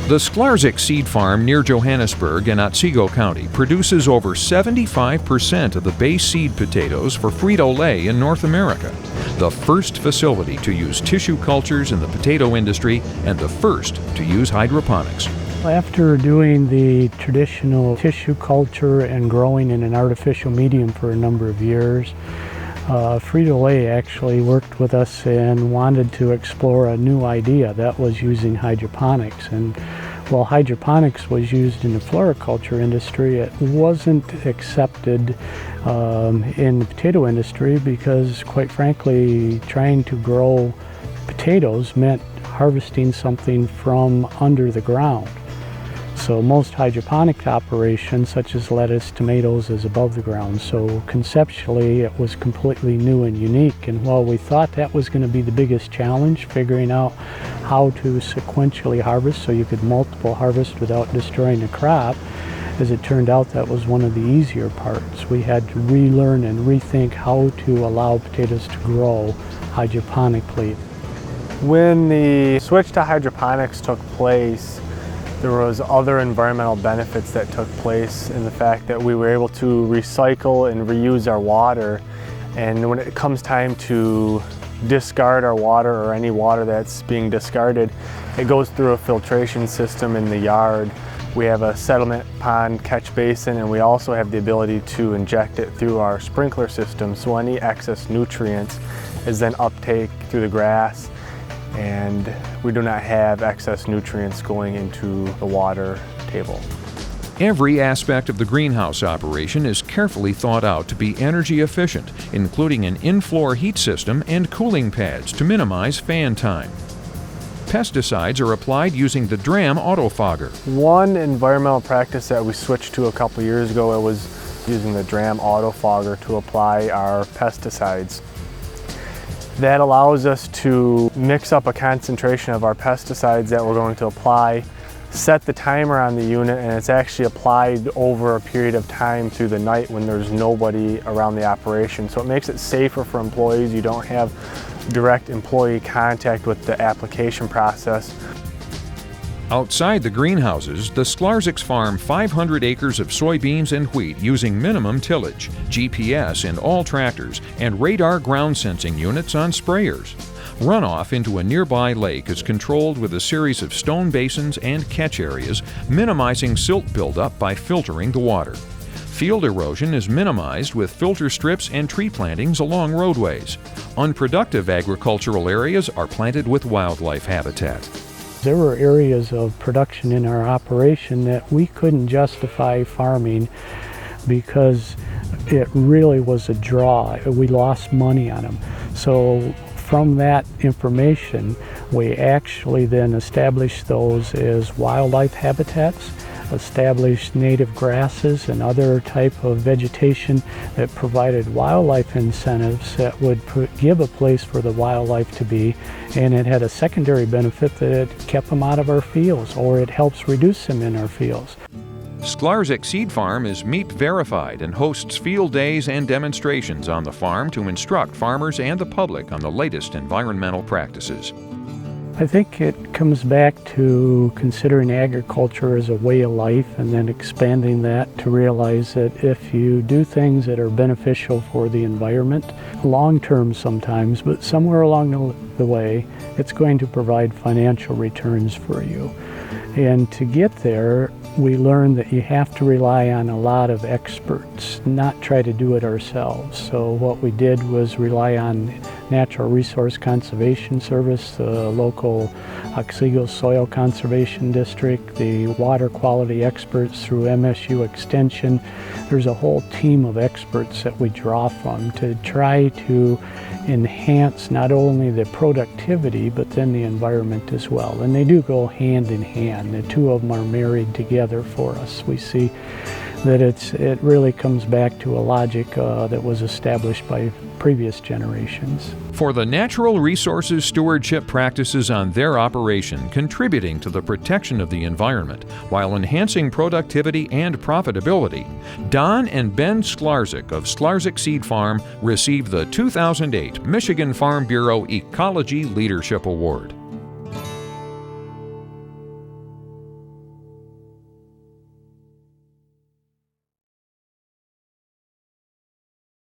The Sklarczyk seed farm near Johannesburg in Otsego County produces over 75% of the base seed potatoes for Frito-Lay in North America. The first facility to use tissue cultures in the potato industry and the first to use hydroponics. After doing the traditional tissue culture and growing in an artificial medium for a number of years, Frito-Lay actually worked with us and wanted to explore a new idea that was using hydroponics. And while hydroponics was used in the floriculture industry, it wasn't accepted in the potato industry because, quite frankly, trying to grow potatoes meant harvesting something from under the ground. So most hydroponic operations, such as lettuce, tomatoes, is above the ground. So conceptually, it was completely new and unique. And while we thought that was going to be the biggest challenge, figuring out how to sequentially harvest so you could multiple harvest without destroying the crop, as it turned out, that was one of the easier parts. We had to relearn and rethink how to allow potatoes to grow hydroponically. When the switch to hydroponics took place, there was other environmental benefits that took place in the fact that we were able to recycle and reuse our water. And when it comes time to discard our water or any water that's being discarded, it goes through a filtration system in the yard. We have a settlement pond catch basin, and we also have the ability to inject it through our sprinkler system. So any excess nutrients is then uptake through the grass, and we do not have excess nutrients going into the water table. Every aspect of the greenhouse operation is carefully thought out to be energy efficient, including an in-floor heat system and cooling pads to minimize fan time. Pesticides are applied using the Dram autofogger. One environmental practice that we switched to a couple years ago, it was using the Dram autofogger to apply our pesticides. That allows us to mix up a concentration of our pesticides that we're going to apply, set the timer on the unit, and it's actually applied over a period of time through the night when there's nobody around the operation. So it makes it safer for employees. You don't have direct employee contact with the application process. Outside the greenhouses, the Sklarczyks farm 500 acres of soybeans and wheat using minimum tillage, GPS in all tractors, and radar ground sensing units on sprayers. Runoff into a nearby lake is controlled with a series of stone basins and catch areas, minimizing silt buildup by filtering the water. Field erosion is minimized with filter strips and tree plantings along roadways. Unproductive agricultural areas are planted with wildlife habitat. There were areas of production in our operation that we couldn't justify farming because it really was a draw. We lost money on them. So from that information, we actually then established those as wildlife habitats, established native grasses and other type of vegetation that provided wildlife incentives that would give a place for the wildlife to be, and it had a secondary benefit that it kept them out of our fields, or it helps reduce them in our fields. Sklarczyk Seed Farm is MEEP verified and hosts field days and demonstrations on the farm to instruct farmers and the public on the latest environmental practices. I think it comes back to considering agriculture as a way of life and then expanding that to realize that if you do things that are beneficial for the environment, long-term sometimes, but somewhere along the way, it's going to provide financial returns for you. And to get there, we learned that you have to rely on a lot of experts, not try to do it ourselves. So what we did was rely on Natural Resource Conservation Service, the local Otsego Soil Conservation District, the water quality experts through MSU Extension. There's a whole team of experts that we draw from to try to enhance not only the productivity but then the environment as well. And they do go hand in hand. The two of them are married together for us. We see that it really comes back to a logic that was established by previous generations. For the natural resources stewardship practices on their operation contributing to the protection of the environment while enhancing productivity and profitability, Don and Ben Sklarczyk of Sklarczyk Seed Farm received the 2008 Michigan Farm Bureau Ecology Leadership Award.